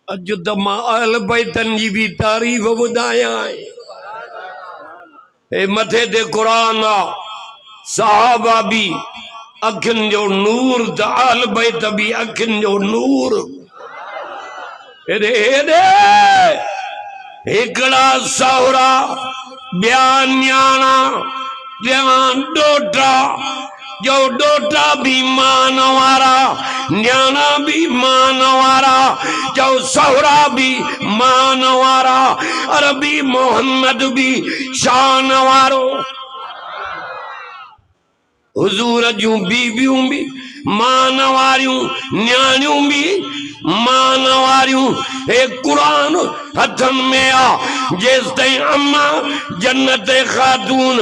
अज त मां अहल बैतन जी भी तारीफ़ ॿुधायां ए मथे ते कुरान आ सहाबा भी अखिन जो नूर त अहल बैत भी अखिन जो नूर हेॾे हेॾे हिकड़ा सहुरा ॿिया न्याणा ॼणा ॾोटा जो ॾोटा भी मान वारा न्याणा भी मान वारा जो सहुरा भी मान वारा अरबी मोहम्मद भी शान वारो हुजूर जूं बीबियूं भी मान वारियूं न्याणियूं भी मान वारियूं हे कुरान हथन में आ जेस ताईं अम्मा जन्नत खातून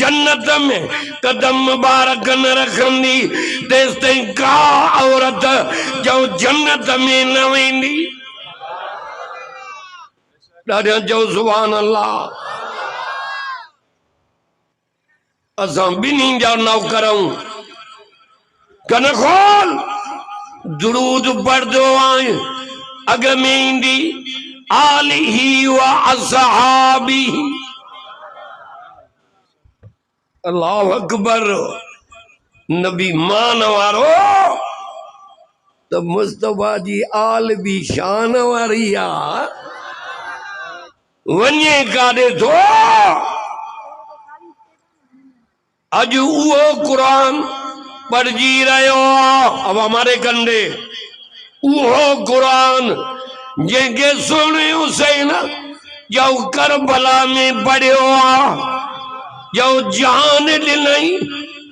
जन्नत में कदम मुबारक न रखंदी तेस ताईं का औरत जो जन्नत में न वेंदी ॾाढा चओ सुभान अल्लाह असां ॿिन्ही जा नौकरूं कन खोल दुरूद पढ़दो आहियां अग में ईंदी आलिही व असहाबी अल्लाहु अकबर नबी मान वारो तो मुस्तफा जी आल भी शान वारी आ वञे काॾे थो अज उहो कुरान पढ़जी रहो अब हमारे कंडे उहो कुरान जेके सुने हुसैन जो करबला में पढ़ियो जो जान ॾिनई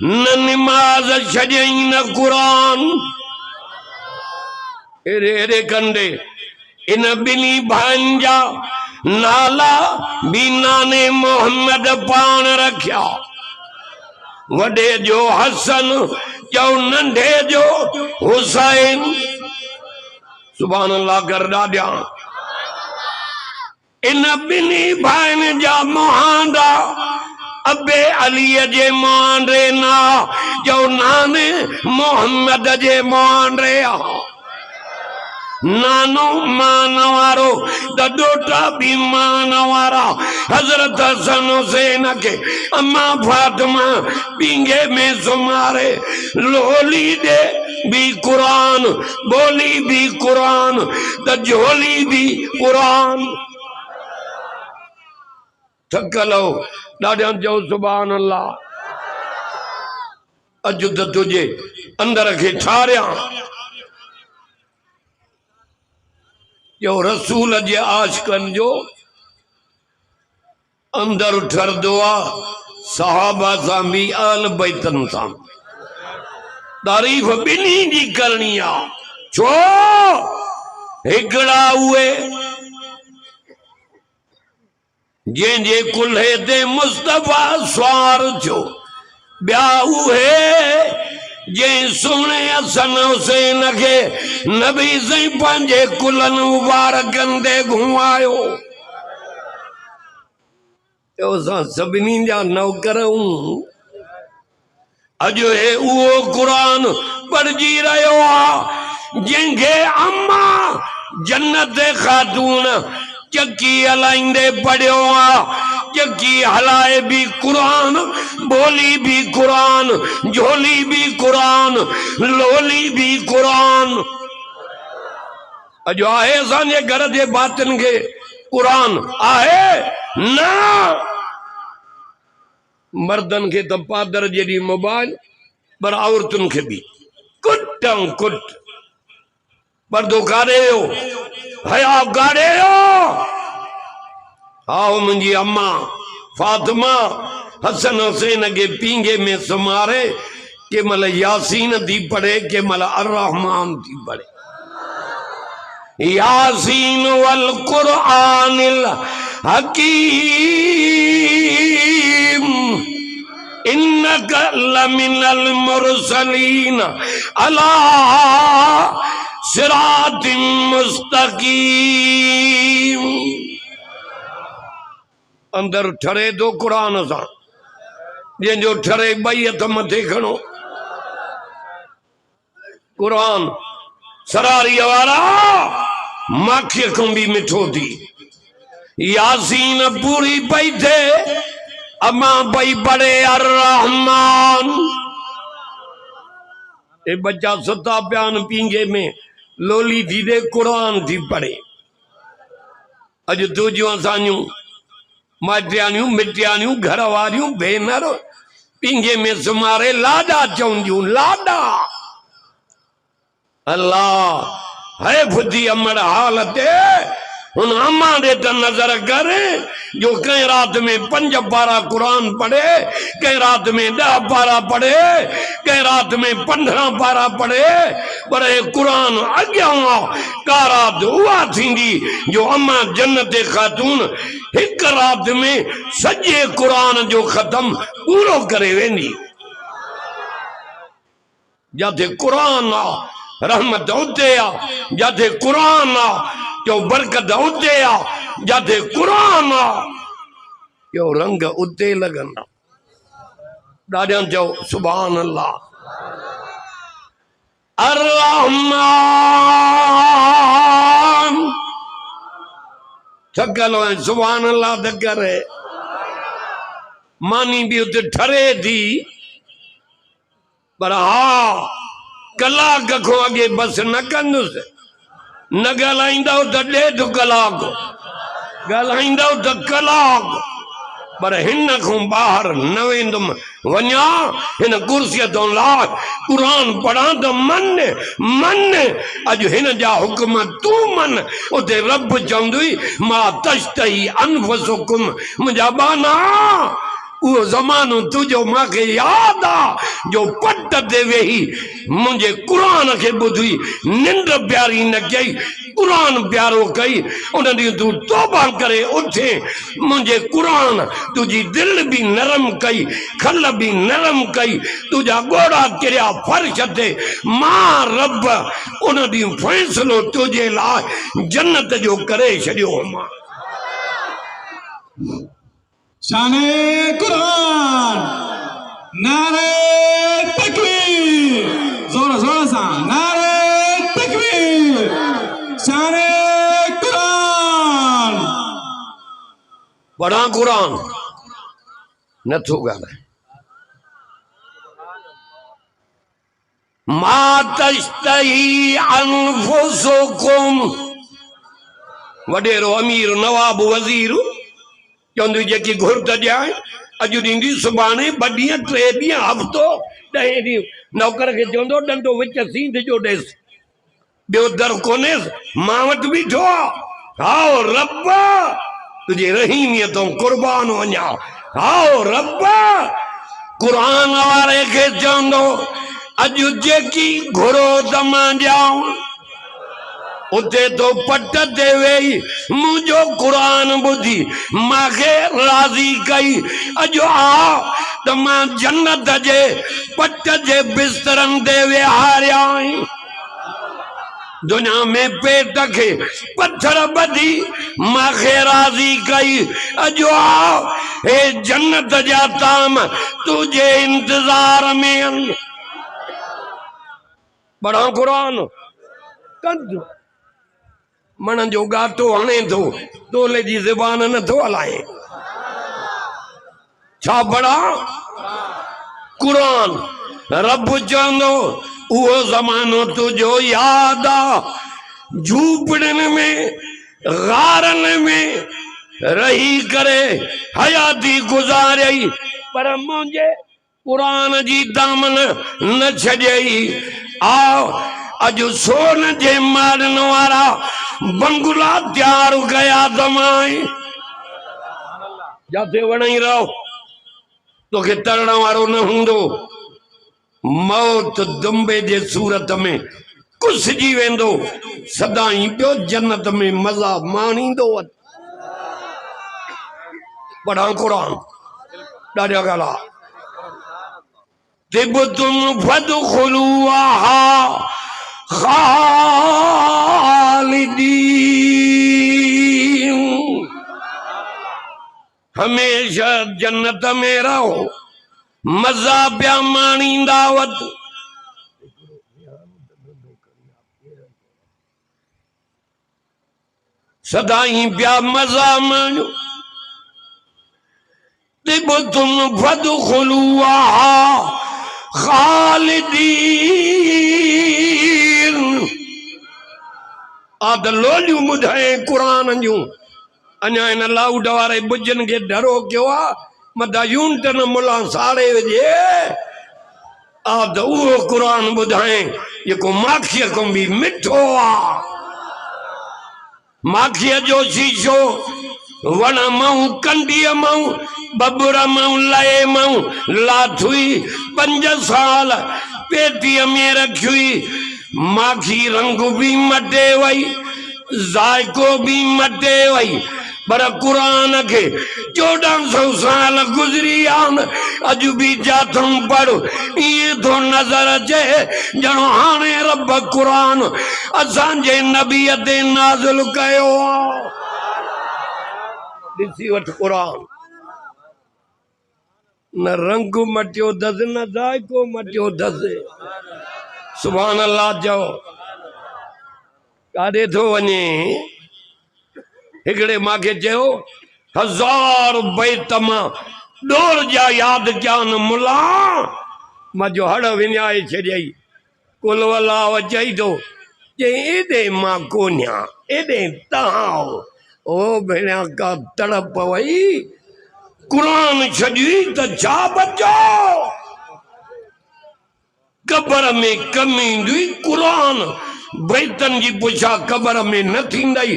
न निमाज छॾियई न कुरान एरे एरे कंडे इन ॿिन्ही भाइनि जा नाला भी नाने मोहम्मद पान रखिया वडे जो हसन जो नंढे जो हुसैन सुभान अल्लाह कर ॾाढा इन ॿिन्ही भाइनि जा मुहांडा अबे अलीअ जे मुहांडे ना जो नाने मोहम्मद जे मुहांडे आ नानो मान वारो ॾोटा भी मान वारा हजरत हसन हुसैन के अम्मा फातिमा पींगे में सुमारे लोली दे भी कुरान बोली भी कुरान द झोली भी कुरान थकलो ॾाढा चओ सुभान अल्लाह अज त तुझे अंदर के ठारियां जो रसूल जे आशिकन जो अंदर ठरदो आ सहाबा सां भी आल बैतन सां तारीफ़ ॿिन्ही जी करणी आ छो हिकड़ा उहे जंहिंजे कुल्हे ते मुस्तफा स्वार थियो ॿिया उहे जे सुने हसन हुसैन के नबी सही पंहिंजे कुलन मुबारकन ते घुमायो तो असां सभिनी जा नौकरूं अॼु हे उहो कुरान पढ़जी रहियो आ जंहिंखे अम्मा जन्नत खातून चकी हलाईंदे पढ़ियो आ चकी हलाए भी कुरान बोली भी कुरान झोली भी कुरान लोली भी कुरान अॼु आहे असांजे घर जे बातिन के कुरान आहे न मर्दन के तो पादर जेडी मोबाइल पर औरतुन के भी कुटम कुट पर्दो काढ़े हो हया गाड़े हो आओ मुंजी अम्मा फातिमा हसन हुसैन के पींगे में सुमारे के मल यासीन थी पढ़े के मल अर्रहमान थी पढ़े यासीन वल कुरानिल हकीम इन्नका लमिनल मुरसलीन अला सिरातिम मुस्तकीम अंदर ठरे दो कुरान सां जंहिंजो ठरे ॿई हथ मथे खणो कुरान सरारी वारा माखी को भी मिठो थी। यासीन पूरी पई थे अमा पई पढ़े अर्रहमान। ए बच्चा सुता प्यान पींगे में लोली थी दे कुरान थी पढ़े। अज तुझियूं असांजूं माटियानियूं मिटियानियूं घर वारियूं भेनर पींगे में सुमारे लाडा चवंदियूं लाडा। अल्लाह है बुद्धि अमड़ हालत उन अम्मा दे त नजर कर जो कई रात में 5 पारा कुरान पढ़े, कई रात में 10 पारा पढ़े, कई रात में 15 पारा पढ़े। पर कुरान अग्या का रात हुआ थींदी जो अम्मा जन्नत खातून एक रात में सजे कुरान जो खत्म पूरो करे वेंदी। जाते कुरान आ रहमत उते आ, जाते कुरान आ जो बरकत उते आ, जाते कुरान आ जो रंग उते लगंदा। ॾाढा चओ सुभान अल्लाह। अर्रहमान थकल है सुभान अल्लाह त करे मानी भी उते ठरे थी। पर हा कलाक को अगे बस न कंदुसि, न ॻाल्हाईंदव त 1.5 कलाक, ॻाल्हाईंदव त कलाक। पर हिन खां ॿाहिरि न वेंदुमि। वञा हिन कुर्सीअ तो ला कुरान पढ़ा त मन मन अॼु हिन जा हुक्म तूं मन। उते रब चवंदुई मा तश्तही अनफुसुकुम मुंहिंजा बाना वो ज़मानो तुझो मांखे याद आ जो पट ते वेही मुझे कुरान के बुधी निंद प्यारी न कई कुरान प्यारो कई। उन दी तू तौबा करे उठे मुझे कुरान तुझी दिल भी नरम कई, खल भी नरम कई, तुझा गोड़ा किरिया फर्श ते मां रब उन दी फैसलो तुझे ला जन्नत जो करे छड़ियो। मां शाने कुरान नारे तकबीर जोर जोर सा नारे तकबीर शाने कुरान। बड़ा कुरान न थो ॻाल्हाए। मा तश्तही अनफुसुकुम वडेरो अमीर नवाब वजीर चवंदी जेकी घुर्त ॾियां अॼु ॾींदी सुभाणे 2 ॾींहं 3 ॾींहं हफ़्तो 10 ॾींहं नौकर खे चवंदो डंडो विच सींध जो ॾेसि ॿियो दर कोन्हेसि मां वटि बीठो आहे। हाओ रब तुझे रहीमियतों कुर्बान वञा। हाओ रब कुरान वारे खे चवंदो अॼु जेकी घुरो त मां ॾियां उते तो पट ते वेही मुझो कुरान बुधी माखे राजी कई। अजो आ त मां जन्नत जे पट जे बिस्तरन ते विहारिया। दुनिया में पेट के पत्थर बधी माखे राजी कई। अजो आ हे जन्नत जा ताम तुझे इंतजार में। बड़ा कुरान कद मन जो गातो हणे थो तोले जी ज़बान न थो हलाए। छा बड़ा कुरान रब चवंदो उहो ज़मानो तुझो याद आ झूपड़न में गारन में रही करे हयाती गुजारई पर मुझे कुरान जी दामन न छॾई। आओ अजु सोन जे मारन वारा बंगुला तैयार कया तमाई जाते वणई रहो तोखे तरण वारो न हूंदो। मौत दुंबे जे सूरत में कुसजी वेंदो सदाई पियो जन्नत में मज़ा माणींदो। पढ़ा कुरान ॾाढा ॻाल्हा तिबतुम फदखुलूहा खालिदीन हमेशा जन्नत में रहो मज़ा पिया माणींदावत। सदाई प्या मज़ा माणियो तिबतुम फदखुलूहा खालिदीन आद लोलियूं ॿुधाए क़ुरान जूं अञा इन लाउड वारे बुजन के डरो क्यों आ मदा यूंटन मुला साड़े वजे आद वो कुरान बुधाए जेको माखिया को भी मिठो आ माखिया जो शीशो वण माऊ कंडी माऊ बबुरा माऊ लाए माऊ लाथुई 5 साल पेटी में रखी माखी रंग भी मटे वही जायको भी मटे वही पर कुरान के 1400 साल गुजरी आन अज भी जाथम पढ़ ये तो नजर अचे जनो हाने रब कुरान असांजे नबी ते नाज़िल कयो दिसी वठ कुरान न रंग मटियो दस न जायको मटियो दस सुभान अल्लाह जाओ काॾे थो वञे हिकड़े मांखे चयो 1000 बैत मां डोर जा याद क्या न मुला मां जो हड़ विञाए छॾियई कुल वला चई थो जे एॾे मां कोन्या एॾे तव्हां ओ भेणिया का तड़प वई कुरान छॾी त छा बचो कबर में कमी ईंदी कुरान बैतन जी पुछा कबर में न थींदई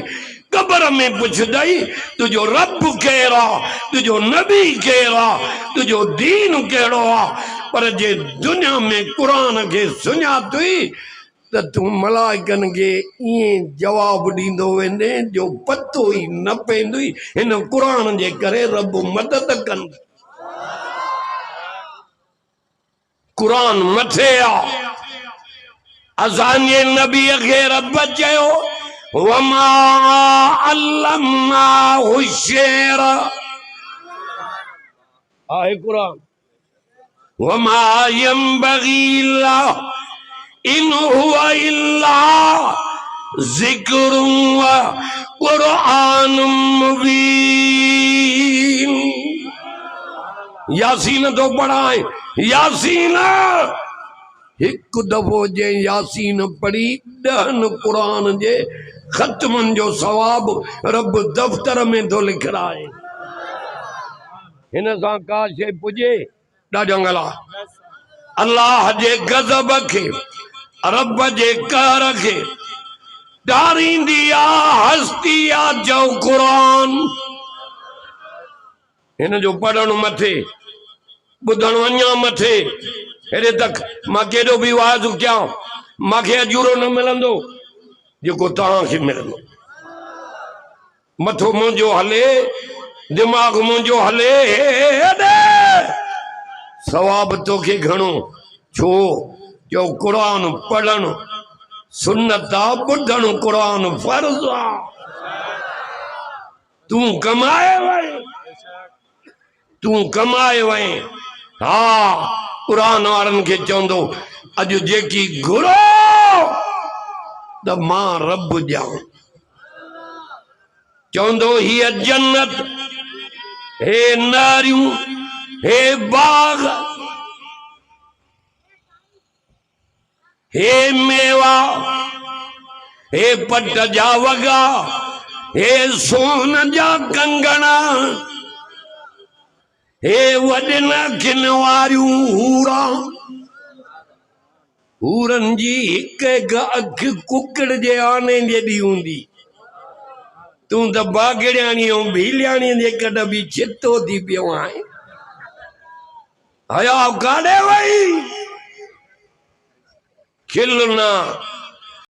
कबर में पुछदई तुझो रब केरा तुझो नबी केरा तुझो दीन केड़ो आ पर जे दुनिया में कुरान के सुञातई त तू मलाइकन के ये जवाब दींदो वेंदे जो पतो ही न पेंदुई इन कुरान जे करे रब मदद कन कुरान मथे आ असांजे नबी के रब चयो वमा अल्लमनाहु शेर आए कुरान वमा यंबगी ला इन हुआ इल्ला जिक्रुन व कुरानुम मुबीन यासीन तो पढ़ाए यासीन एक दफो जे यासीन पढ़ी 10 कुरान जे खत्मन जो सवाब रब दफ्तर में तो लिखराए इन सां का शे पुजे डाजंगला अल्लाह जे गजब के रब जे कहर के डारींदी आ हस्ती आ जो कुरान इन जो पढ़ण मथे बुधण अञा मथे हेरे तक मां केॾो बि वाज़ कयां मांखे अजूरो न मिलंदो जेको तव्हांखे मिलंदो मथो मुंहिंजो हले दिमाग़ मुंहिंजो हले सवाब तोखे घणो छो जो कुरान पढ़ण सुन्नत आ ॿुधण कुरान फर्ज़ आ तूं कमाए वए हा कुरान वारन के चवंदो अज जेकी घुरो त मां रब ॼाण चवंदो हीअ जन्नत हे नारियूं हे बाग हे मेवा हे पट जा वगा हे सोन जा कंगणा हे वॾन खिन वारियूं हूरा हूरन जी हिक हिक अख कुकड़ जे आने जेॾी हूंदी तूं त बागड़ियाणी ऐं भीलियाणी जे कॾ बि छितो थी पियो आहे हया काॾे वई खिलना